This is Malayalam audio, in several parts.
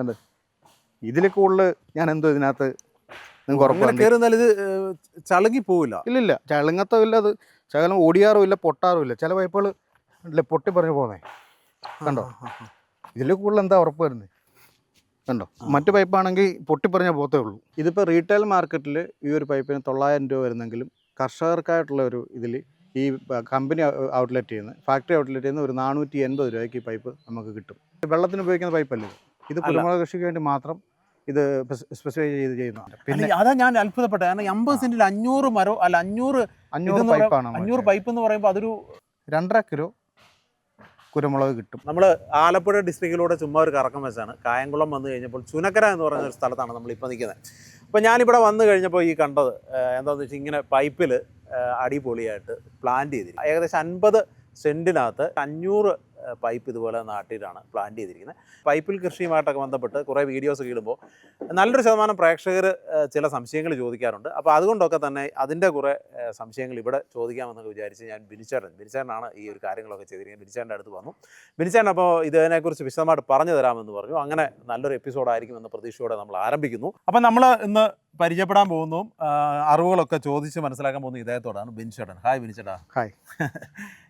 കണ്ട് ഇതിൽ കൂടുതൽ ഞാൻ എന്തോ ഇതിനകത്ത് നിങ്ങൾക്ക് ഉറപ്പാണ് കയറുന്നാൽ ഇത് ചളുങ്ങി പോവില്ല. ഇല്ലില്ല, ചളുങ്ങത്തും ഇല്ല, അത് ശകലം ഓടിയാറും ഇല്ല, പൊട്ടാറും ഇല്ല. ചില പൈപ്പുകൾ ഇല്ല പൊട്ടി പറഞ്ഞു പോകുന്നേ കണ്ടോ. ഇതിൽ കൂടുതൽ എന്താ ഉറപ്പ് വരുന്നത് കണ്ടോ. മറ്റു പൈപ്പാണെങ്കിൽ പൊട്ടിപ്പറഞ്ഞാൽ പോത്തേ ഉള്ളൂ. ഇതിപ്പോൾ റീറ്റെയിൽ മാർക്കറ്റിൽ ഈ ഒരു പൈപ്പിന് 900 രൂപ വരുന്നെങ്കിലും കർഷകർക്കായിട്ടുള്ള ഒരു ഇതിൽ ഈ കമ്പനി ഔട്ട്ലെറ്റ് ചെയ്യുന്ന ഫാക്ടറി ഔട്ട്ലെറ്റ് ചെയ്യുന്ന ഒരു 480 രൂപയ്ക്ക് ഈ പൈപ്പ് നമുക്ക് കിട്ടും. വെള്ളത്തിന് ഉപയോഗിക്കുന്ന പൈപ്പല്ലേ ഇത്, കുരുമുളക് കൃഷിക്ക് വേണ്ടി മാത്രം ഇത് സ്പെസിഫൈ ചെയ്ത് ചെയ്യുന്നതാണ്. പിന്നെ അതാ ഞാൻ അത്ഭുതപ്പെട്ടത്. കാരണം 50 സെന്റിൽ 500 മരോ അല്ല 500 പൈപ്പാണ്. 500 പൈപ്പ് എന്ന് പറയുമ്പോൾ അതൊരു 2.5 കിലോ കുരുമുളക് കിട്ടും. നമ്മൾ ആലപ്പുഴ ഡിസ്ട്രിക്റ്റിലൂടെ ചുമ്മാ ഒരു കറക്കം വെച്ചാണ് കായംകുളം വന്നു കഴിഞ്ഞപ്പോൾ ചുനക്കര എന്ന് പറയുന്ന ഒരു സ്ഥലത്താണ് നമ്മളിപ്പോൾ നിൽക്കുന്നത്. അപ്പോൾ ഞാനിവിടെ വന്നു കഴിഞ്ഞപ്പോൾ ഈ കണ്ടത് എന്താണെന്ന് വെച്ചാൽ ഇങ്ങനെ പൈപ്പിൽ അടിപൊളിയായിട്ട് പ്ലാന്റ് ചെയ്തിരിക്കും. ഏകദേശം 50 സെൻറ്റിനകത്ത് 500 പൈപ്പ് ഇതുപോലെ നാട്ടിലാണ് പ്ലാന്റ് ചെയ്തിരിക്കുന്നത്. പൈപ്പിൽ കൃഷിയുമായിട്ടൊക്കെ ബന്ധപ്പെട്ട് കുറേ വീഡിയോസ് ഇടുമ്പോൾ നല്ലൊരു ശതമാനം പ്രേക്ഷകർ ചില സംശയങ്ങൾ ചോദിക്കാറുണ്ട്. അപ്പോൾ അതുകൊണ്ടൊക്കെ തന്നെ അതിൻ്റെ കുറേ സംശയങ്ങൾ ഇവിടെ ചോദിക്കാമെന്നൊക്കെ വിചാരിച്ച് ഞാൻ ബിനിച്ചേട്ടനാണ് ഈ ഒരു കാര്യങ്ങളൊക്കെ ചെയ്തിരിക്കുന്നത്. ബിനിച്ചേട്ടൻ്റെ അടുത്ത് വന്നു. ബിനിച്ചേട്ടൻ അപ്പോൾ ഇതിനെക്കുറിച്ച് വിശദമായിട്ട് പറഞ്ഞു തരാമെന്ന് പറഞ്ഞു. അങ്ങനെ നല്ലൊരു എപ്പിസോഡായിരിക്കുമെന്ന പ്രതീക്ഷയോടെ നമ്മൾ ആരംഭിക്കുന്നു. അപ്പം നമ്മൾ ഇന്ന് പരിചയപ്പെടാൻ പോകുന്നു, അറിവുകളൊക്കെ ചോദിച്ച് മനസ്സിലാക്കാൻ പോകുന്ന ഇദ്ദേഹത്തോടാണ്. ബിനിച്ചേട്ടൻ. ഹായ് ബിനിച്ചേട്ടാ. ഹായ്.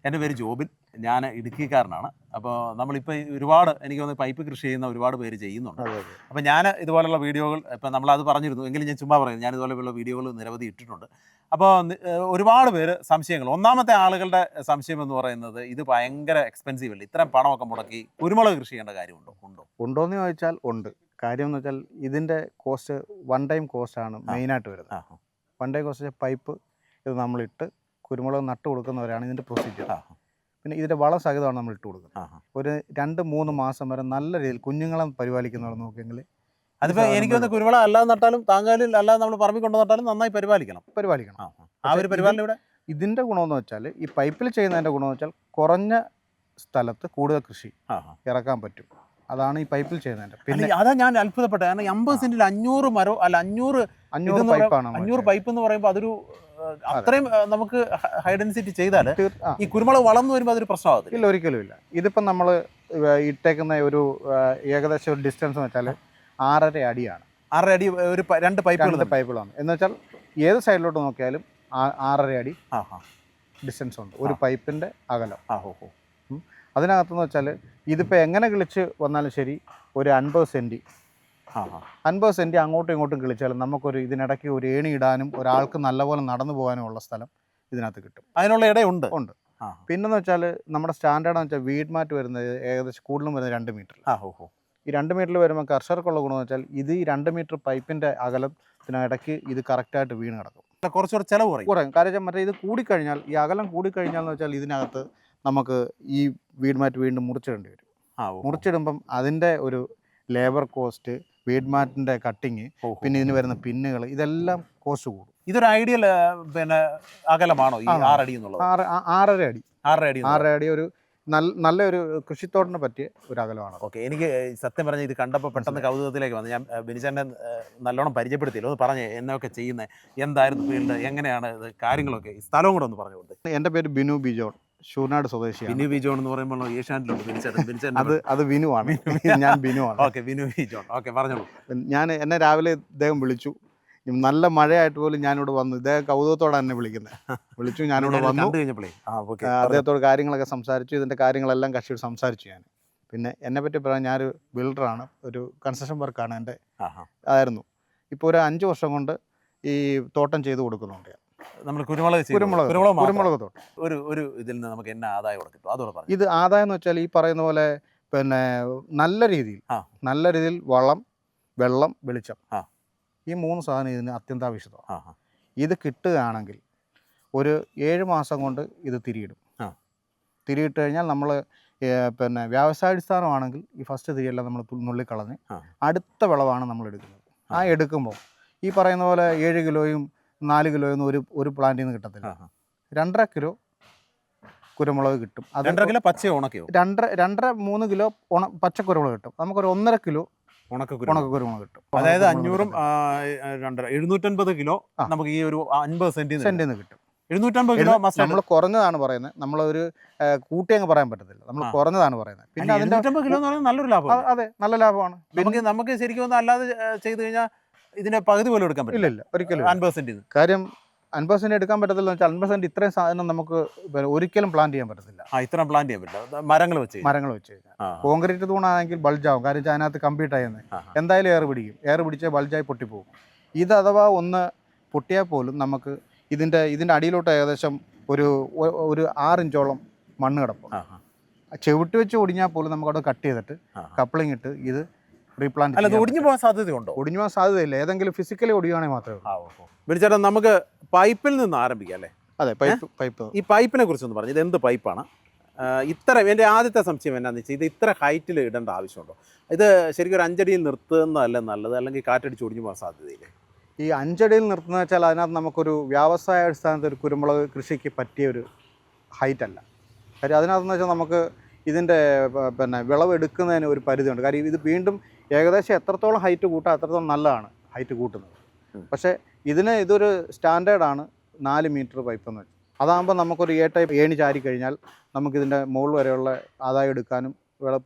എൻ്റെ പേര് ജോബിൻ, ഞാൻ ഇടുക്കിക്കാരനാണ്. അപ്പോൾ നമ്മളിപ്പോൾ ഒരുപാട് എനിക്ക് തോന്നുന്നു പൈപ്പ് കൃഷി ചെയ്യുന്ന ഒരുപാട് പേര് ചെയ്യുന്നുണ്ട്. അപ്പോൾ ഞാൻ ഇതുപോലുള്ള വീഡിയോകൾ ഇപ്പം നമ്മളത് പറഞ്ഞിരുന്നു, എങ്കിലും ഞാൻ ചുമ്മാ പറയുന്നു, ഞാൻ ഇതുപോലെയുള്ള വീഡിയോകൾ നിരവധി ഇട്ടിട്ടുണ്ട്. അപ്പോൾ ഒരുപാട് പേര് സംശയങ്ങൾ. ഒന്നാമത്തെ ആളുകളുടെ സംശയം എന്ന് പറയുന്നത് ഇത് ഭയങ്കര എക്സ്പെൻസീവ് അല്ലേ, ഇത്രയും പണമൊക്കെ മുടക്കി കുരുമുളക് കൃഷി ചെയ്യേണ്ട കാര്യമുണ്ടോ? ഉണ്ടോയെന്ന് ചോദിച്ചാൽ ഉണ്ട്. കാര്യം എന്ന് വെച്ചാൽ ഇതിൻ്റെ കോസ്റ്റ് വൺ ടൈം കോസ്റ്റാണ് മെയിനായിട്ട് വരുന്നത്. വൺ ടൈം കോസ്റ്റ് പൈപ്പ് ഇത് നമ്മളിട്ട് കുരുമുളക് നട്ട് കൊടുക്കുന്നവരാണ് ഇതിൻ്റെ പ്രൊസീജിയർ. പിന്നെ ഇതിൻ്റെ വളം സഹിതമാണ് നമ്മൾ ഇട്ട് കൊടുക്കുന്നത്. ഒരു 2-3 മാസം വരെ നല്ല രീതിയിൽ കുഞ്ഞുങ്ങളെ പരിപാലിക്കുന്നവർ നോക്കിയെങ്കിൽ അതിപ്പോൾ എനിക്ക് തോന്നുന്നു കുരുമുളക് അല്ലാതെ നട്ടാലും താങ്കാലിൽ അല്ലാതെ നമ്മൾ പറമ്പിൽ കൊണ്ടു നട്ടാലും നന്നായി പരിപാലിക്കണം. ആ ഒരു പരിപാലനം ഇവിടെ ഇതിൻ്റെ ഗുണമെന്ന് വെച്ചാൽ ഈ പൈപ്പിൽ ചെയ്യുന്നതിൻ്റെ ഗുണമെന്ന് വെച്ചാൽ കുറഞ്ഞ സ്ഥലത്ത് കൂടുതൽ കൃഷി ഇറക്കാൻ പറ്റും. അതാണ് ഈ പൈപ്പിൽ ചെയ്യുന്നതിൻ്റെ. പിന്നെ അതാ ഞാൻ അത്ഭുതപ്പെട്ടത്. കാരണം 50 സെന്റിൽ 500 മരോ അല്ല 500 പൈപ്പാണ്. 500 പൈപ്പ് എന്ന് പറയുമ്പോൾ അതൊരു അത്രയും നമുക്ക് ഹൈ ഡെൻസിറ്റി ചെയ്താൽ ഈ കുരുമുളക് വളർന്നു വരുമ്പോൾ അതൊരു പ്രശ്നമാകത്തില്ല. ഇല്ല, ഒരിക്കലും ഇല്ല. ഇതിപ്പം നമ്മൾ ഇട്ടേക്കുന്ന ഒരു ഏകദേശം ഒരു ഡിസ്റ്റൻസ് എന്ന് വെച്ചാൽ 6.5 അടിയാണ്. 6.5 അടി ഒരു 2 പൈപ്പുകളാണ്. എന്ന് വെച്ചാൽ ഏത് സൈഡിലോട്ട് നോക്കിയാലും 6.5 അടി ഡിസ്റ്റൻസ് ഉണ്ട് ഒരു പൈപ്പിൻ്റെ അകലം. അതിനകത്തെന്ന് വെച്ചാൽ ഇതിപ്പോൾ എങ്ങനെ കിളിച്ച് വന്നാലും ശരി ഒരു 50 സെൻറ്റ് അങ്ങോട്ടും ഇങ്ങോട്ടും കിളിച്ചാലും നമുക്കൊരു ഇതിനിടയ്ക്ക് ഒരു ഏണി ഇടാനും ഒരാൾക്ക് നല്ലപോലെ നടന്നു പോകാനും ഉള്ള സ്ഥലം ഇതിനകത്ത് കിട്ടും. അതിനുള്ള ഇടയുണ്ട്. പിന്നെന്ന് വെച്ചാൽ നമ്മുടെ സ്റ്റാൻഡേർഡെന്ന് വെച്ചാൽ വീട് മാറ്റ് വരുന്നത് ഏകദേശം കൂടുതലും വരുന്നത് 2 മീറ്റർ. ഈ 2 മീറ്ററിൽ വരുമ്പോൾ കർഷകർക്കുള്ള ഗുണമെന്ന് വെച്ചാൽ ഇത് ഈ 2 മീറ്റർ പൈപ്പിൻ്റെ അകലത്തിനിടയ്ക്ക് ഇത് കറക്റ്റായിട്ട് വീണ് കിടക്കും. കുറച്ചുകൂടെ ചിലവ് കുറയും. കാര്യം മറ്റേ ഇത് കൂടിക്കഴിഞ്ഞാൽ, ഈ അകലം കൂടിക്കഴിഞ്ഞാൽ എന്ന് വെച്ചാൽ ഇതിനകത്ത് നമുക്ക് ഈ വീട് മാറ്റ് വീണ്ടും മുറിച്ചിടേണ്ടി വരും. മുറിച്ചിടുമ്പം അതിൻ്റെ ഒരു ലേബർ കോസ്റ്റ്, വീഡ് മാറ്റിൻ്റെ കട്ടിങ്, പിന്നെ ഇതിന് വരുന്ന പിന്നുകൾ, ഇതെല്ലാം കോസ്റ്റ് കൂടും. ഇതൊരു ഐഡിയൽ പിന്നെ അകലമാണോ ഈ 6 അടി എന്നുള്ളത്? 6.5 അടി ഒരു നല്ലൊരു കൃഷിത്തോട്ടിന് പറ്റിയ ഒരു അകലമാണ്. ഓക്കെ. എനിക്ക് സത്യം പറഞ്ഞാൽ ഇത് കണ്ടപ്പോൾ പെട്ടെന്ന് കൗതുകത്തിലേക്ക് വന്നു. ഞാൻ ബിനിച്ചേട്ടനെ നല്ലോണം പരിചയപ്പെടുത്തിയില്ല. ഒന്ന് പറഞ്ഞേ എന്നൊക്കെ ചെയ്യുന്നത്, എന്തായിരുന്നു ഫീൽഡ്, എങ്ങനെയാണ് ഇത് കാര്യങ്ങളൊക്കെ, സ്ഥലവും കൂടെ ഒന്ന് പറഞ്ഞു കൊടുത്തത്. എൻ്റെ പേര് ബിനു ബിജോൺ, ഷൂർനാട് സ്വദേശിയാണ്. ബിനു ബിജോൺ എന്ന് പറയുമ്പോൾ ഏഷ്യാനെറ്റിലുണ്ട് ബിനിച്ചേട്ടൻ. അത് ബിനു ആണ്, ഞാൻ ബിനു ആണ്. ഓക്കെ, ബിനു ബിജോൺ. ഓക്കെ, പറഞ്ഞോളൂ. എന്നെ രാവിലെ ഇദ്ദേഹം വിളിച്ചു, നല്ല മഴയായിട്ട് പോലും ഞാനിവിടെ വന്നു. ഇദ്ദേഹം കൗതുകത്തോടെ എന്നെ വിളിച്ചു. ഞാനിവിടെ വന്നു അദ്ദേഹത്തോട് കാര്യങ്ങളൊക്കെ സംസാരിച്ചു. ഇതിൻ്റെ കാര്യങ്ങളെല്ലാം കക്ഷിയോട് സംസാരിച്ചു. ഞാൻ പിന്നെ എന്നെ പറ്റി പറയാൻ, ഞാനൊരു ബിൽഡറാണ്, ഒരു കൺസ്ട്രക്ഷൻ വർക്കാണ് എൻ്റെ ആയിരുന്നു. ഇപ്പോൾ ഒരു 5 വർഷം കൊണ്ട് ഈ തോട്ടം ചെയ്ത് കൊടുക്കുന്നുണ്ട്. നമ്മൾ കുരുമുളക് തോട്ടം. ഒരു ഇതിൽ നിന്ന് നമുക്ക് എന്നാ ആദായം കിട്ടും അതോടെ പറഞ്ഞു. ഇത് ആദായം എന്ന് വെച്ചാൽ ഈ പറയുന്ന പോലെ പിന്നെ നല്ല രീതിയിൽ വളം, വെള്ളം, വെളിച്ചം, ഈ 3 സാധനം ഇതിന് അത്യന്താപേക്ഷിതമാണ്. ഇത് കിട്ടുകയാണെങ്കിൽ ഒരു 7 മാസം കൊണ്ട് ഇത് തിരിയിടും. തിരിയിട്ട് കഴിഞ്ഞാൽ നമ്മൾ പിന്നെ വ്യവസായാടിസ്ഥാനമാണെങ്കിൽ ഈ ഫസ്റ്റ് തിരിയെല്ലാം നമ്മൾ നുള്ളിക്കളഞ്ഞ് അടുത്ത വിളവാണ് നമ്മൾ എടുക്കുന്നത്. എടുക്കുമ്പോൾ ഈ പറയുന്ന പോലെ 7 കിലോയും 4 കിലോയൊന്നും ഒരു പ്ലാന്റിൽ നിന്ന് കിട്ടത്തില്ല. 2.5 കിലോ കുരുമുളക് കിട്ടും. 2.5 കിലോ പച്ച ഉണക്കയോ? 2.5-3 കിലോ പച്ച കുരുമുളക് കിട്ടും. നമുക്കൊരു 1.5 കിലോ ഉണക്ക കുരുമുളക് കിട്ടും. അതായത് 500-750 കിലോ നമുക്ക് ഈ ഒരു 50 സെന്റിൽ നിന്ന് കിട്ടും. 750 കിലോ മസ്റ്റ് നമ്മൾ കുറഞ്ഞതാണ് പറയുന്നത്, നമ്മളൊരു കൂട്ടി അങ്ങ് പറയാൻ പറ്റത്തില്ല, നമ്മൾ കുറഞ്ഞതാണ് പറയുന്നത്. പിന്നെ അതിന്റെ 750 കിലോ എന്ന് പറയുന്നത് നല്ലൊരു ലാഭം. അതെ, നല്ല ലാഭമാണ്. നമുക്ക് ശരിക്കും ഒന്ന് അല്ലാതെ ചെയ്ത് കഴിഞ്ഞാൽ ഇതിന്റെ പകുതി പോലും എടുക്കാൻ പറ്റില്ല. ഇല്ല ഒരിക്കലും 50% കാര്യം 50% എടുക്കാൻ പറ്റത്തില്ല എന്ന് വെച്ചാൽ 50% ഇത്രയും സാധനം നമുക്ക് ഒരിക്കലും പ്ലാൻ ചെയ്യാൻ പറ്റത്തില്ല. ഇത്ര പ്ലാൻ ചെയ്യാൻ പറ്റില്ല. മരങ്ങൾ വെച്ച് കഴിഞ്ഞാൽ കോൺക്രീറ്റ് തൂണാണെങ്കിൽ ബൾജാവും, കാര്യം വെച്ചാൽ അതിനകത്ത് കമ്പ്ലീറ്റ് ആയെന്ന് എന്തായാലും എയർ പിടിക്കും, എയർ പിടിച്ചാൽ ബൾജായി പൊട്ടിപ്പോകും. ഇത് അഥവാ ഒന്ന് പൊട്ടിയാൽ പോലും നമുക്ക് ഇതിൻ്റെ അടിയിലോട്ട് ഏകദേശം ഒരു 6 ഇഞ്ചോളം മണ്ണ് കിടപ്പും. ചെവിട്ട് വെച്ച് ഒടിഞ്ഞാൽ പോലും നമുക്കവിടെ കട്ട് ചെയ്തിട്ട് കപ്ലിംഗ് ഇട്ട് ഇത് റീപ്ലാന്റ്. ഒടിഞ്ഞു പോകാൻ സാധ്യതയുണ്ടോ? ഒടിഞ്ഞു പോകാൻ സാധ്യതയില്ല, ഏതെങ്കിലും ഫിസിക്കലി ഒടിയുവാണെങ്കിൽ മാത്രമേ ഉള്ളൂ. ബിനിച്ചേട്ടാ, നമുക്ക് പൈപ്പിൽ നിന്ന് ആരംഭിക്കാം അല്ലേ? അതെ, പൈപ്പ്. ഈ പൈപ്പിനെ കുറിച്ചൊന്ന് പറഞ്ഞു, ഇത് എന്ത് പൈപ്പാണ്? എൻ്റെ ആദ്യത്തെ സംശയം എന്നാന്ന് വെച്ചാൽ ഇത് ഇത്ര ഹൈറ്റിൽ ഇടേണ്ട ആവശ്യമുണ്ടോ? ഇത് ശരിക്കും ഒരു 5 അടിയിൽ നിർത്തുന്നതല്ലേ നല്ലത്, അല്ലെങ്കിൽ കാറ്റടിച്ച് ഒടിഞ്ഞു പോകാൻ സാധ്യതയില്ലേ? ഈ 5 അടിയിൽ നിർത്തുന്ന വെച്ചാൽ അതിനകത്ത് നമുക്കൊരു വ്യാവസായ അടിസ്ഥാനത്തിൽ ഒരു കുരുമുളക് കൃഷിക്ക് പറ്റിയ ഒരു ഹൈറ്റ് അല്ല. കാര്യം അതിനകത്തെന്ന് വെച്ചാൽ നമുക്ക് ഇതിൻ്റെ വിളവെടുക്കുന്നതിന് ഒരു പരിധിയുണ്ട്. കാര്യം ഇത് വീണ്ടും ഏകദേശം എത്രത്തോളം ഹൈറ്റ് കൂട്ടാം അത്രത്തോളം നല്ലതാണ് ഹൈറ്റ് കൂട്ടുന്നത്. പക്ഷേ ഇതൊരു സ്റ്റാൻഡേർഡാണ് 4 മീറ്റർ പൈപ്പ് എന്ന് വെച്ചാൽ. അതാകുമ്പോൾ നമുക്കൊരു ടൈപ്പ് ഏണി ചാരി കഴിഞ്ഞാൽ നമുക്കിതിൻ്റെ മുകളിൽ വരെയുള്ള ആദായം എടുക്കാനും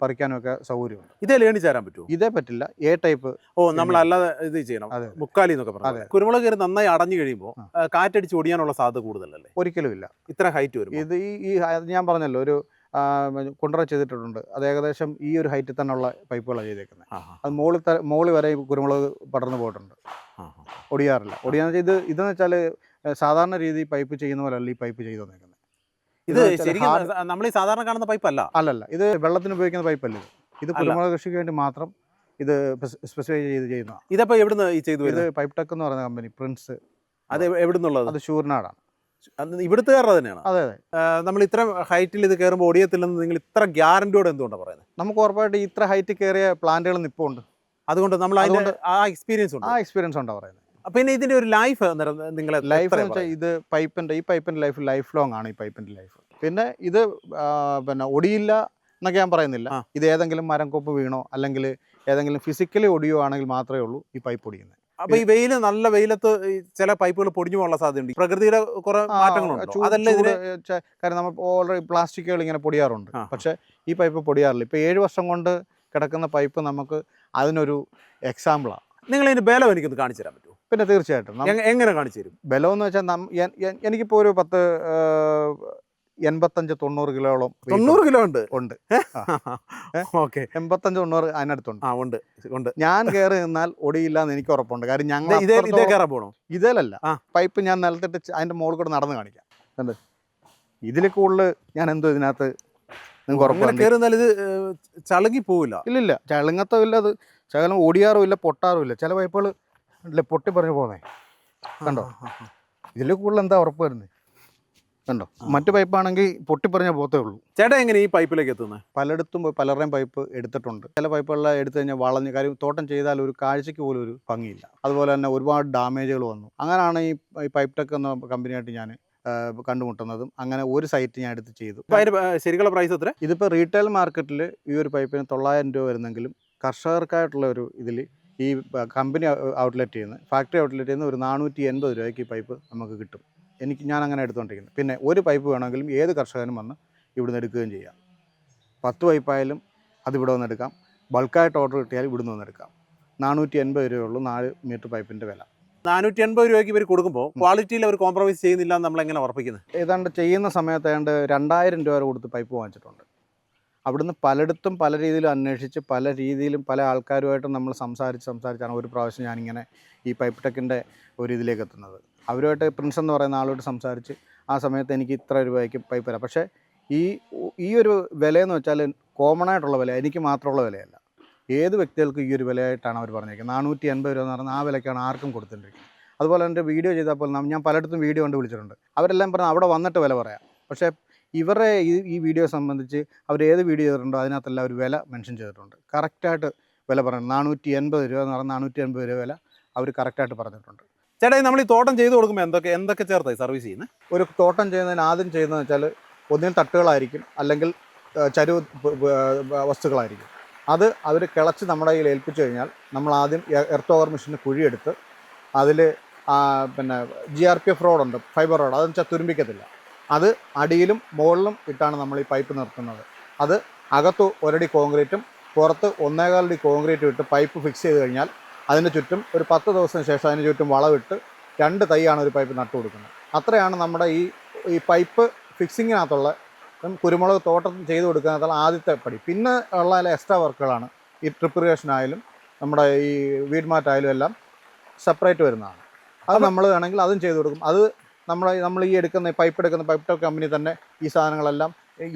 പറിക്കാനും ഒക്കെ സൗകര്യമുണ്ട്. ഇതേ ഏണി ചേരാൻ പറ്റുമോ? ഇതേ പറ്റില്ല, ടൈപ്പ്. നമ്മളല്ലാതെ ഇത് ചെയ്യണം, മുക്കാലി എന്നൊക്കെ പറഞ്ഞു. കുരുമുളക് കയറി നന്നായി അടഞ്ഞു കഴിയുമ്പോൾ കാറ്റടിച്ച് ഒടിയാനുള്ള സാധ്യത കൂടുതലല്ലേ? ഒരിക്കലും ഇല്ല, ഇത്ര ഹൈറ്റ് വരും. ഇത് ഞാൻ പറഞ്ഞല്ലോ, ഒരു കുണ്ടറ ചെയ്തിട്ടുണ്ട്, അത് ഏകദേശം ഈ ഒരു ഹൈറ്റിൽ തന്നെയുള്ള പൈപ്പുകളാണ് ചെയ്തേക്കുന്നത്. അത് മുകളിൽ വരെ കുരുമുളക് പടർന്നു പോയിട്ടുണ്ട്, ഒടിയാറില്ല. ഒടിയാന്ന് വെച്ചാൽ ഇതെന്ന് വെച്ചാൽ സാധാരണ രീതി പൈപ്പ് ചെയ്യുന്ന പോലെ അല്ല ഈ പൈപ്പ് ചെയ്തു തന്നേക്കുന്നത്. ഇത് ശരിക്കും നമ്മൾ ഈ സാധാരണ കാണുന്ന പൈപ്പ് അല്ലല്ല, ഇത് വെള്ളത്തിന് ഉപയോഗിക്കുന്ന പൈപ്പല്ല. ഇത് കുരുമുളക് കൃഷിക്ക് വേണ്ടി മാത്രം ഇത് സ്പെസിഫൈ ചെയ്യുന്ന. ഇതപ്പോൾ എവിടുന്ന് ചെയ്തു? ഇത് പൈപ്പ് ടെക് എന്ന് പറയുന്ന കമ്പനി, പ്രിൻസ്. അത് എവിടുന്നുള്ളത്? അത് ഷൂർനാടാണ്. ഇവിടുത്തെ കയറുന്നത് തന്നെയാണ്. അതെ. നമ്മൾ ഇത്ര ഹൈറ്റിൽ ഇത് കയറുമ്പോൾ ഒടിയത്തില്ലെന്ന് നിങ്ങൾ ഇത്ര ഗ്യാരണ്ടിയോടെ എന്തുകൊണ്ടാണ് പറയുന്നത്? നമുക്ക് ഉറപ്പായിട്ട് ഇത്ര ഹൈറ്റ് കയറിയ പ്ലാന്റുകൾ ഇപ്പോൾ ഉണ്ട്. അതുകൊണ്ട് നമ്മൾ ആ എക്സ്പീരിയൻസ് ഉണ്ടാ പറയുന്നത്. പിന്നെ ഇതിന്റെ ഒരു ലൈഫ് നിങ്ങളെ ലൈഫ് എന്ന് വെച്ചാൽ ഇത് ഈ പൈപ്പിന്റെ ലൈഫ് ലോങ് ആണ്. ഈ പൈപ്പിന്റെ ലൈഫ് പിന്നെ ഇത് ഒടിയില്ല എന്നൊക്കെ ഞാൻ പറയുന്നില്ല. ഇത് ഏതെങ്കിലും മരം കൊപ്പ് വീണോ അല്ലെങ്കിൽ ഏതെങ്കിലും ഫിസിക്കലി ഒടിയോ ആണെങ്കിൽ മാത്രമേ ഉള്ളൂ ഈ പൈപ്പ് ഒടിയുന്നത്. അപ്പൊ ഈ നല്ല വെയിലത്ത് ചില പൈപ്പുകൾ പൊടിഞ്ഞു പോകാനുള്ള സാധ്യതയുണ്ട്. പ്രകൃതിയുടെ കുറെ മാറ്റങ്ങളുണ്ട്. കാര്യം നമ്മൾ ഓൾറെഡി പ്ലാസ്റ്റിക്കുകൾ ഇങ്ങനെ പൊടിയാറുണ്ട്, പക്ഷെ ഈ പൈപ്പ് പൊടിയാറില്ല. ഇപ്പൊ 7 വർഷം കൊണ്ട് കിടക്കുന്ന പൈപ്പ് നമുക്ക് അതിനൊരു എക്സാമ്പിളാണ്. നിങ്ങൾ ഇതിന്റെ ബലം എനിക്കൊന്ന് കാണിച്ചു തരാൻ പറ്റുമോ? പിന്നെ തീർച്ചയായിട്ടും. എങ്ങനെ കാണിച്ചു തരും? ബലം എന്ന് വെച്ചാൽ എനിക്കിപ്പോൾ ഒരു 85-90 കിലോളം. 90 കിലോ ഉണ്ട്. 85-90 അതിനടുത്തുണ്ട്. ഞാൻ കയറി നിന്നാൽ ഒടിയില്ല എന്ന് എനിക്ക് ഉറപ്പുണ്ട്. കാര്യം ഞങ്ങൾ ഇതേലല്ല, പൈപ്പ് ഞാൻ നിലത്തിട്ട് അതിന്റെ മുകളിൽ കൂടെ നടന്ന് കാണിക്കാം. കണ്ട് ഇതിൽ കൂടുതൽ ഞാൻ എന്തോ ഇതിനകത്ത് നിങ്ങൾക്ക് ഉറപ്പുണ്ട്. ഇത് ചളുങ്ങി പോവില്ല. ഇല്ലില്ല, ചളുങ്ങത്തോ ഇല്ല, അത് ശകലം ഓടിയാറും ഇല്ല, പൊട്ടാറും ഇല്ല. ചില പൈപ്പുകൾ പൊട്ടി പറഞ്ഞു പോകുന്നേ കണ്ടോ. ഇതിൽ കൂടുതൽ എന്താ ഉറപ്പ് വരുന്നത് കണ്ടോ. മറ്റു പൈപ്പാണെങ്കിൽ പൊട്ടിപ്പറഞ്ഞ പോത്തേ ഉള്ളൂ. ചേട്ടാ എങ്ങനെ ഈ പൈപ്പിലേക്ക് എത്തുന്നത്? പലയിടത്തും പോയി പലരുടെയും പൈപ്പ് എടുത്തിട്ടുണ്ട്. ചില പൈപ്പുകളെല്ലാം എടുത്തു കഴിഞ്ഞാൽ വളഞ്ഞ്, കാര്യം തോട്ടം ചെയ്താൽ ഒരു കാഴ്ചയ്ക്ക് പോലും ഒരു ഭംഗിയില്ല. അതുപോലെ തന്നെ ഒരുപാട് ഡാമേജുകൾ വന്നു. അങ്ങനെയാണ് ഈ പൈപ്പ് ടെക് എന്ന കമ്പനിയായിട്ട് ഞാൻ കണ്ടുമുട്ടുന്നതും. അങ്ങനെ ഒരു സൈറ്റ് ഞാൻ എടുത്ത് ചെയ്തു. ശരിക്കുള്ള പ്രൈസ് എത്ര? ഇതിപ്പോൾ റീറ്റെയിൽ മാർക്കറ്റിൽ ഈ ഒരു പൈപ്പിന് 900 രൂപ വരുന്നെങ്കിലും കർഷകർക്കായിട്ടുള്ള ഒരു ഇതിൽ ഈ കമ്പനി ഔട്ട്ലെറ്റ് ചെയ്യുന്ന ഫാക്ടറി ഔട്ട്ലെറ്റ് ചെയ്യുന്ന ഒരു 480 രൂപയ്ക്ക് ഈ പൈപ്പ് നമുക്ക് കിട്ടും. ഞാൻ അങ്ങനെ എടുത്തുകൊണ്ടിരിക്കുന്നത്. പിന്നെ ഒരു പൈപ്പ് വേണമെങ്കിലും ഏത് കർഷകനും വന്ന് ഇവിടുന്ന് എടുക്കുകയും ചെയ്യാം. 10 പൈപ്പായാലും അതിവിടെ വന്ന് എടുക്കാം. ബൾക്കായിട്ട് ഓർഡർ കിട്ടിയാൽ ഇവിടുന്ന് വന്ന് എടുക്കാം. 480 രൂപയുള്ളൂ 4 മീറ്റർ പൈപ്പിൻ്റെ വില. 480 രൂപയ്ക്ക് ഇവർ കൊടുക്കുമ്പോൾ ക്വാളിറ്റിയിൽ അവർ കോംപ്രമൈസ് ചെയ്യുന്നില്ല എന്ന് നമ്മളെങ്ങനെ ഉറപ്പിക്കുന്നത്? ഏതാണ്ട് ചെയ്യുന്ന സമയത്ത് ഏതാണ്ട് 2000 രൂപ വരെ കൊടുത്ത് പൈപ്പ് വാങ്ങിച്ചിട്ടുണ്ട്. അവിടുന്ന് പലയിടത്തും പല രീതിയിലും അന്വേഷിച്ച് പല രീതിയിലും പല ആൾക്കാരുമായിട്ടും നമ്മൾ സംസാരിച്ചാണ് ഒരു പ്രാവശ്യം ഞാനിങ്ങനെ ഈ പൈപ്പ് ടെക്കിൻ്റെ ഒരു ഇതിലേക്ക് എത്തുന്നത്. അവരുമായിട്ട് പ്രിൻസ് എന്ന് പറയുന്ന ആളോട് സംസാരിച്ച് ആ സമയത്ത് എനിക്ക് ഇത്ര രൂപയ്ക്ക് പൈപ്പ് തരാം. പക്ഷേ ഈ ഒരു വിലയെന്ന് വെച്ചാൽ കോമൺ ആയിട്ടുള്ള വില, എനിക്ക് മാത്രമുള്ള വിലയല്ല. ഏത് വ്യക്തികൾക്കും ഈ ഒരു വിലയായിട്ടാണ് അവർ പറഞ്ഞേക്കുന്നത്. 480 രൂപ എന്ന് പറഞ്ഞാൽ ആ വിലയ്ക്കാണ് ആർക്കും കൊടുത്തിട്ടിരിക്കുന്നത്. അതുപോലെ എൻ്റെ വീഡിയോ ചെയ്താൽ പോലും ഞാൻ പലയിടത്തും വീഡിയോ കൊണ്ട് വിളിച്ചിട്ടുണ്ട്. അവരെല്ലാം പറഞ്ഞാൽ അവിടെ വന്നിട്ട് വില പറയാം. പക്ഷേ ഇവരുടെ ഈ വീഡിയോ സംബന്ധിച്ച് അവർ ഏത് വീഡിയോ ചെയ്തിട്ടുണ്ടോ അതിനകത്തെല്ലാം ഒരു വില മെൻഷൻ ചെയ്തിട്ടുണ്ട്. കറക്റ്റായിട്ട് വില പറയുന്നത് 480 രൂപ എന്ന് പറഞ്ഞാൽ 480 രൂപ വില അവർ കറക്റ്റായിട്ട് പറഞ്ഞിട്ടുണ്ട്. ചേട്ടാ നമ്മൾ ഈ തോട്ടം ചെയ്ത് കൊടുക്കുമ്പോൾ എന്തൊക്കെ ചേർത്തായി സർവീസ് ചെയ്യുന്നത്? ഒരു തോട്ടം ചെയ്യുന്നതിന് ആദ്യം ചെയ്യുന്നതെന്ന് വെച്ചാൽ ഒന്നിൽ തട്ടുകളായിരിക്കും, അല്ലെങ്കിൽ ചരുവ് വസ്തുക്കളായിരിക്കും. അത് അവർ കിളച്ച് നമ്മുടെ കയ്യിൽ ഏൽപ്പിച്ചു കഴിഞ്ഞാൽ നമ്മൾ ആദ്യം എർത്ത് ഓവർ മെഷീന് കുഴിയെടുത്ത് അതിൽ പിന്നെ GRPF റോഡുണ്ട്, ഫൈബർ റോഡ്, അതെന്ന് വെച്ചാൽ തുരുമ്പിക്കത്തില്ല. അത് അടിയിലും മുകളിലും ഇട്ടാണ് നമ്മൾ ഈ പൈപ്പ് നിർത്തുന്നത്. അത് അകത്ത് 1 അടി കോൺക്രീറ്റും പുറത്ത് 1.25 അടി കോൺക്രീറ്റും ഇട്ട് പൈപ്പ് ഫിക്സ് ചെയ്ത് കഴിഞ്ഞാൽ അതിന് ചുറ്റും ഒരു 10 ദിവസത്തിന് ശേഷം അതിന് ചുറ്റും വളമിട്ട് 2 തൈയാണ് ഒരു പൈപ്പ് നട്ടു കൊടുക്കുന്നത്. അത്രയാണ് നമ്മുടെ ഈ പൈപ്പ് ഫിക്സിങ്ങിനകത്തുള്ള കുരുമുളക് തോട്ടം ചെയ്ത് കൊടുക്കുന്നതിനുള്ള ആദ്യത്തെ പടി. പിന്നെ ഉള്ള എക്സ്ട്രാ വർക്കുകളാണ് ഈ ട്രിപ്പ് ഇറിഗേഷൻ ആയാലും നമ്മുടെ ഈ വീഡ് മാറ്റ് ആയാലും എല്ലാം സെപ്പറേറ്റ് വരുന്നതാണ്. അത് നമ്മൾ വേണമെങ്കിൽ അതും ചെയ്ത് കൊടുക്കും. അത് നമ്മൾ ഈ പൈപ്പ് എടുക്കുന്ന പൈപ്പ് ടോപ്പ് കമ്പനി തന്നെ ഈ സാധനങ്ങളെല്ലാം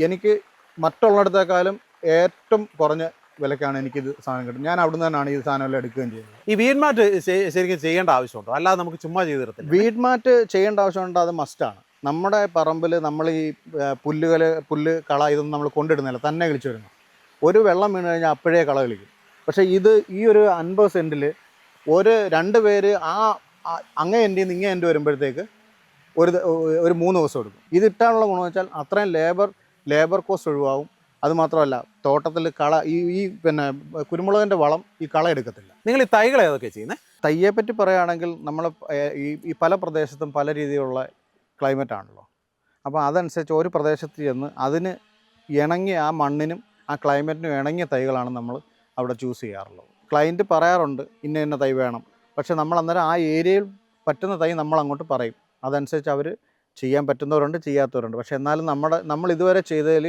എനിക്ക് മറ്റുള്ളിടത്തേക്കാളും ഏറ്റവും കുറഞ്ഞ വിലക്കാണ് എനിക്കിത് സാധനം കിട്ടും. ഞാൻ അവിടുന്ന് തന്നെയാണ് ഈ സാധനമെല്ലാം എടുക്കുകയും ചെയ്യുന്നത്. ഈ വീഡ് മാറ്റ് ശരിക്കും ചെയ്യേണ്ട ആവശ്യമുണ്ടോ, അല്ലാതെ നമുക്ക് ചുമ്മാ ചെയ്ത് തരത്തില്ല? വീഡ് മാറ്റ് ചെയ്യേണ്ട ആവശ്യമുണ്ട്, അത് മസ്റ്റാണ്. നമ്മുടെ പറമ്പിൽ നമ്മൾ ഈ പുല്ല് കള ഇതൊന്നും നമ്മൾ കൊണ്ടിടുന്നില്ല, തന്നെ കിളിച്ചു വരുന്നു. ഒരു വെള്ളം വീണ് കഴിഞ്ഞാൽ അപ്പോഴേ കള കിളിക്കും. പക്ഷേ ഈ ഒരു 50 സെൻറ്റിൽ 2 പേര് അങ്ങേ എൻ്റെ നിന്ന് ഇങ്ങേ എൻ്റെ വരുമ്പോഴത്തേക്ക് ഒരു 3 ദിവസം എടുക്കും. ഇതിട്ടാനുള്ള ഗുണമെന്ന് വെച്ചാൽ അത്രയും ലേബർ കോസ്റ്റ് ഒഴിവാകും. അതുമാത്രമല്ല തോട്ടത്തിൽ കള ഈ പിന്നെ കുരുമുളകിൻ്റെ വളം ഈ കള എടുക്കത്തില്ല. നിങ്ങൾ ഈ തൈകൾ ഏതൊക്കെ ചെയ്യുന്നത്? തയ്യെപ്പറ്റി പറയുകയാണെങ്കിൽ നമ്മൾ ഈ പല പ്രദേശത്തും പല രീതിയിലുള്ള ക്ലൈമറ്റ് ആണല്ലോ. അപ്പോൾ അതനുസരിച്ച് ഒരു പ്രദേശത്ത് ചെന്ന് അതിന് ഇണങ്ങിയ ആ മണ്ണിനും ആ ക്ലൈമറ്റിനും ഇണങ്ങിയ തൈകളാണ് നമ്മൾ അവിടെ ചൂസ് ചെയ്യാറുള്ളത്. ക്ലയൻറ്റ് പറയാറുണ്ട് ഇന്ന തൈ വേണം, പക്ഷേ നമ്മൾ അന്നേരം ആ ഏരിയയിൽ പറ്റുന്ന തൈ നമ്മൾ അങ്ങോട്ട് പറയും. അതനുസരിച്ച് അവർ ചെയ്യാൻ പറ്റുന്നവരുണ്ട്, ചെയ്യാത്തവരുണ്ട്. പക്ഷേ എന്നാലും നമ്മൾ ഇതുവരെ ചെയ്തതിൽ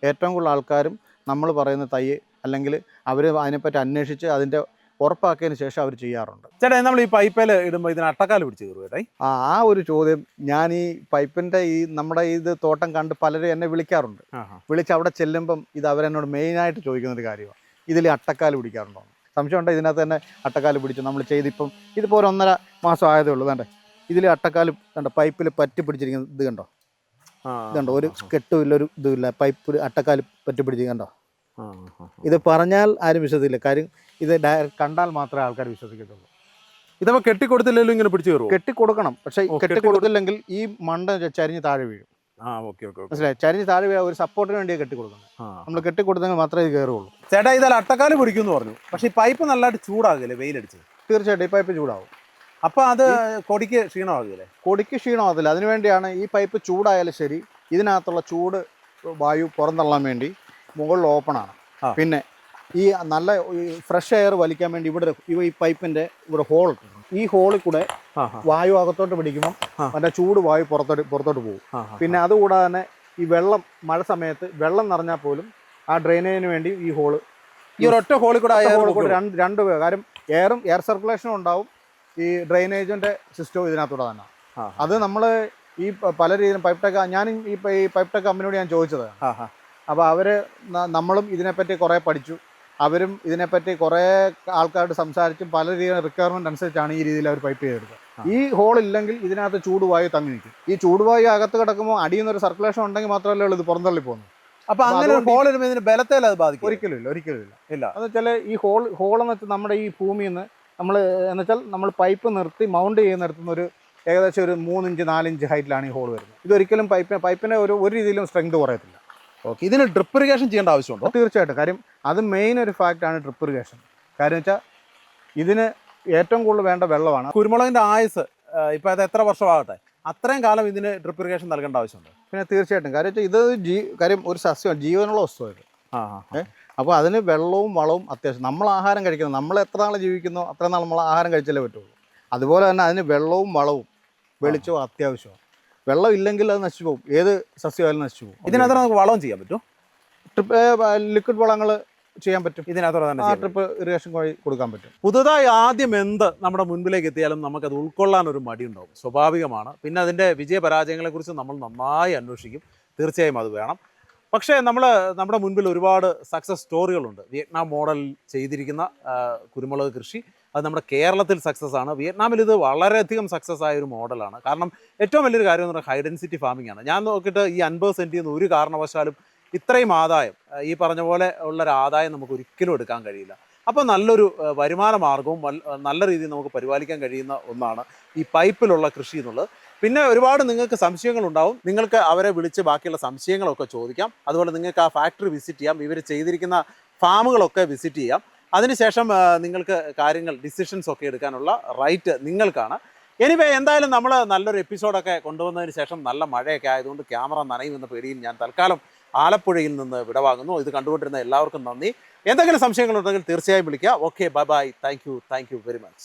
ഏറ്റവും കൂടുതൽ ആൾക്കാരും നമ്മൾ പറയുന്ന തൈ അല്ലെങ്കിൽ അവർ അതിനെപ്പറ്റി അന്വേഷിച്ച് അതിൻ്റെ ഉറപ്പാക്കിയതിന് ശേഷം അവർ ചെയ്യാറുണ്ട്. ചേട്ടാ, നമ്മൾ ഈ പൈപ്പിൽ ഇടുമ്പോൾ ഇതിന് അട്ടക്കാല് പിടിച്ച് കയറും ചേട്ടാ? ആ ഒരു ചോദ്യം ഞാൻ ഈ പൈപ്പിൻ്റെ നമ്മുടെ ഇത് തോട്ടം കണ്ട് പലരും എന്നെ വിളിക്കാറുണ്ട്. വിളിച്ച് അവിടെ ചെല്ലുമ്പം ഇത് അവരെന്നോട് മെയിനായിട്ട് ചോദിക്കുന്നൊരു കാര്യമാണ്, ഇതിൽ അട്ടക്കാല് പിടിക്കാറുണ്ടോ? സംശയമുണ്ട്. ഇതിനകത്ത് തന്നെ അട്ടക്കാല് പിടിച്ചു. നമ്മൾ ചെയ്തിപ്പം ഇതിപ്പോൾ ഒരു 1.5 മാസം ആയതേ ഉള്ളൂ. വേണ്ടേ, ഇതിൽ അട്ടക്കാല് കണ്ടോ, പൈപ്പിൽ പറ്റി പിടിച്ചിരിക്കുന്നത് ഇത് കണ്ടോ, ഇതുണ്ടോ, ഒരു കെട്ടുമില്ല, ഒരു ഇതുമില്ല, പൈപ്പിൽ അട്ടക്കാല് പറ്റി പിടിച്ചിരിക്കണ്ടോ. ഇത് പറഞ്ഞാൽ ആരും വിശ്വസിക്കില്ല, കാര്യം ഇത് കണ്ടാൽ മാത്രമേ ആൾക്കാർ വിശ്വസിക്കത്തുള്ളൂ. ഇതപ്പോൾ കെട്ടിക്കൊടുത്തില്ലെങ്കിലും ഇങ്ങനെ പിടിച്ചു കയറും? കെട്ടിക്കൊടുക്കണം, പക്ഷേ കെട്ടിക്കൊടുത്തില്ലെങ്കിൽ ഈ മണ്ട ചരിഞ്ഞ് താഴെ വീഴും. മനസ്സിലായി? ചരിഞ്ഞ് താഴെ വീഴാൻ ഒരു സപ്പോർട്ടിന് വേണ്ടിയാണ് കെട്ടിക്കൊടുക്കുന്നത്. നമ്മൾ കെട്ടിക്കൊടുത്തെങ്കിൽ മാത്രമേ ഇത് കയറുള്ളൂ. ചേട്ടാ, ഇതായാലും അട്ടക്കാല് പിടിക്കുമെന്ന് പറഞ്ഞു, പക്ഷേ ഈ പൈപ്പ് നല്ലതായിട്ട് ചൂടാകില്ലേ വെയിലടിച്ച്? തീർച്ചയായിട്ടും ഈ പൈപ്പ് ചൂടാവും. അപ്പോൾ അത് കൊടിക്ക് ക്ഷീണമാകില്ലേ? കൊടിക്ക് ക്ഷീണമാകത്തില്ല. അതിനുവേണ്ടിയാണ് ഈ പൈപ്പ് ചൂടായാലും ശരി, ഇതിനകത്തുള്ള ചൂട് വായു പുറന്തള്ളാൻ വേണ്ടി മുകളിൽ ഓപ്പണാണ്. പിന്നെ ഈ നല്ല ഫ്രഷ് എയർ വലിക്കാൻ വേണ്ടി ഈ പൈപ്പിൻ്റെ ഇവിടെ ഹോൾ, ഈ ഹോളിൽ കൂടെ വായു അകത്തോട്ട് പിടിക്കുമ്പം മറ്റേ ചൂട് വായു പുറത്തോട്ട് പോകും. പിന്നെ അതുകൂടാതെ തന്നെ ഈ വെള്ളം മഴ സമയത്ത് വെള്ളം നിറഞ്ഞാൽ പോലും ആ ഡ്രെയിനേജിന് വേണ്ടി ഈ ഹോള്, ഈ ഒരൊറ്റ ഹോളിൽ കൂടെ രണ്ട് കാര്യം എയർ സർക്കുലേഷനും ഉണ്ടാവും, ഈ ഡ്രെയിനേജിൻ്റെ സിസ്റ്റവും ഇതിനകത്തൂടെ തന്നെ. അത് നമ്മൾ ഈ പല രീതിയിലും പൈപ്പ് ടെക്, ഞാനും ഈ പൈപ്പ് ടെക് കമ്പനിയോട് ഞാൻ ചോദിച്ചതാണ്. അപ്പോൾ നമ്മളും ഇതിനെപ്പറ്റി കുറേ പഠിച്ചു, അവരും ഇതിനെപ്പറ്റി കുറേ ആൾക്കാരോട് സംസാരിച്ചും പല രീതിയിലുള്ള റിക്വയർമെൻറ്റ് അനുസരിച്ചാണ് ഈ രീതിയിൽ അവർ പൈപ്പ് ചെയ്തെടുക്കുക. ഈ ഹോളില്ലെങ്കിൽ ഇതിനകത്ത് ചൂടുവായു തങ്ങി നിൽക്കും. ഈ ചൂടുവായു അകത്ത് കിടക്കുമ്പോൾ അടിയിൽ നിന്നൊരു സർക്കുലേഷൻ ഉണ്ടെങ്കിൽ മാത്രമല്ലേ ഉള്ളൂ ഇത് പുറന്തള്ളി പോകുന്നത്. അപ്പോൾ അങ്ങനെ ഹോൾ ഇടുമ്പോൾ ഇതിന് ബലത്തിൽ അത് ബാധിക്കും? ഒരിക്കലും ഇല്ല. എന്ന് വെച്ചാൽ ഈ ഹോളെന്ന് വെച്ചാൽ നമ്മുടെ ഈ ഭൂമിയിൽ നിന്ന് നമ്മൾ പൈപ്പ് നിർത്തി മൗണ്ട് ചെയ്യുന്നിടത്തുനിന്ന് ഏകദേശം ഒരു 3 ഇഞ്ച് 4 ഇഞ്ച് ഹൈറ്റിലാണ് ഈ ഹോൾ വരുന്നത്. ഇതൊരിക്കലും പൈപ്പിനെ ഒരു രീതിയിലും സ്ട്രെങ്ത് കുറയത്തില്ല. ഓക്കെ, ഇതിന് ഡ്രിപ്പ് ഇറിഗേഷൻ ചെയ്യേണ്ട ആവശ്യമുണ്ടോ? തീർച്ചയായിട്ടും. കാര്യം അത് മെയിൻ ഒരു ഫാക്റ്റാണ് ഡ്രിപ്പ് ഇറിഗേഷൻ. കാര്യം വെച്ചാൽ ഇതിന് ഏറ്റവും കൂടുതൽ വേണ്ട വെള്ളമാണ്. കുരുമുളകിൻ്റെ ആയുസ് ഇപ്പോൾ അത് എത്ര വർഷമാകട്ടെ, അത്രയും കാലം ഇതിന് ഡ്രിപ്പ് ഇറിഗേഷൻ നൽകേണ്ട ആവശ്യമുണ്ട്. പിന്നെ തീർച്ചയായിട്ടും. കാര്യം വെച്ചാൽ ഇത് ഒരു സസ്യമാണ്, ജീവനുള്ള വസ്തുവാണ്. അപ്പോൾ അതിന് വെള്ളവും വളവും അത്യാവശ്യം. നമ്മൾ ആഹാരം കഴിക്കുന്നത്, നമ്മൾ എത്ര നാൾ ജീവിക്കുന്നോ അത്ര നാൾ നമ്മൾ ആഹാരം കഴിച്ചാലേ പറ്റുള്ളൂ. അതുപോലെ തന്നെ അതിന് വെള്ളവും വളവും വെളിച്ചവും അത്യാവശ്യമാണ്. വെള്ളം ഇല്ലെങ്കിൽ അത് നശിച്ചു പോകും, ഏത് സസ്യമായാലും നശിച്ചു പോകും. ഇതിനകത്ത് നമുക്ക് വളം ചെയ്യാൻ പറ്റും? ലിക്വിഡ് വളങ്ങൾ ചെയ്യാൻ പറ്റും. ഇതിനകത്ത് തന്നെ ട്രിപ്പ് ഇറിഗേഷൻ വഴി കൊടുക്കാൻ പറ്റും. പുതുതായി ആദ്യം എന്ത് നമ്മുടെ മുൻപിലേക്ക് എത്തിയാലും നമുക്കത് ഉൾക്കൊള്ളാൻ ഒരു മടിയുണ്ടാവും, സ്വാഭാവികമാണ്. പിന്നെ അതിൻ്റെ വിജയപരാജയങ്ങളെക്കുറിച്ച് നമ്മൾ നന്നായി അന്വേഷിക്കും, തീർച്ചയായും അത് വേണം. പക്ഷേ നമ്മുടെ മുൻപിൽ ഒരുപാട് സക്സസ് സ്റ്റോറികളുണ്ട്. വിയറ്റ്നാം മോഡൽ ചെയ്തിരിക്കുന്ന കുരുമുളക് കൃഷി, അത് നമ്മുടെ കേരളത്തിൽ സക്സസ് ആണ്. വിയറ്റ്നാമിൽ ഇത് വളരെയധികം സക്സസ് ആയ ഒരു മോഡലാണ്. കാരണം ഏറ്റവും വലിയൊരു കാര്യം എന്ന് പറഞ്ഞാൽ ഹൈ ഡെൻസിറ്റി ഫാമിംഗ് ആണ്. ഞാൻ നോക്കിയിട്ട് ഈ 50 സെൻറ്റിൽ നിന്ന് ഒരു കാരണവശാലും ഇത്രയും ആദായം, ഈ പറഞ്ഞ പോലെ ഉള്ളൊരു ആദായം നമുക്ക് ഒരിക്കലും എടുക്കാൻ കഴിയില്ല. അപ്പോൾ നല്ലൊരു വരുമാന മാർഗവും നല്ല രീതിയിൽ നമുക്ക് പരിപാലിക്കാൻ കഴിയുന്ന ഒന്നാണ് ഈ പൈപ്പിലുള്ള കൃഷി എന്നുള്ളത്. പിന്നെ ഒരുപാട് നിങ്ങൾക്ക് സംശയങ്ങളുണ്ടാവും, നിങ്ങൾക്ക് അവരെ വിളിച്ച് ബാക്കിയുള്ള സംശയങ്ങളൊക്കെ ചോദിക്കാം. അതുപോലെ നിങ്ങൾക്ക് ആ ഫാക്ടറി വിസിറ്റ് ചെയ്യാം, ഇവർ ചെയ്തിരിക്കുന്ന ഫാമുകളൊക്കെ വിസിറ്റ് ചെയ്യാം. അതിനുശേഷം നിങ്ങൾക്ക് കാര്യങ്ങൾ ഡിസിഷൻസ് ഒക്കെ എടുക്കാനുള്ള റൈറ്റ് നിങ്ങൾക്കാണ്. എനിവേ എന്തായാലും നമ്മൾ നല്ലൊരു എപ്പിസോഡൊക്കെ കൊണ്ടുവന്നതിന് ശേഷം നല്ല മഴയൊക്കെ ആയതുകൊണ്ട് ക്യാമറ നനയുമെന്ന പേടിയിൽ ഞാൻ തൽക്കാലം ആലപ്പുഴയിൽ നിന്ന് വിടവാങ്ങുന്നു. ഇത് കണ്ടുകൊണ്ടിരുന്ന എല്ലാവർക്കും നന്ദി. എന്തെങ്കിലും സംശയങ്ങളുണ്ടെങ്കിൽ തീർച്ചയായും വിളിക്കുക. Okay, bye bye. Thank you very much.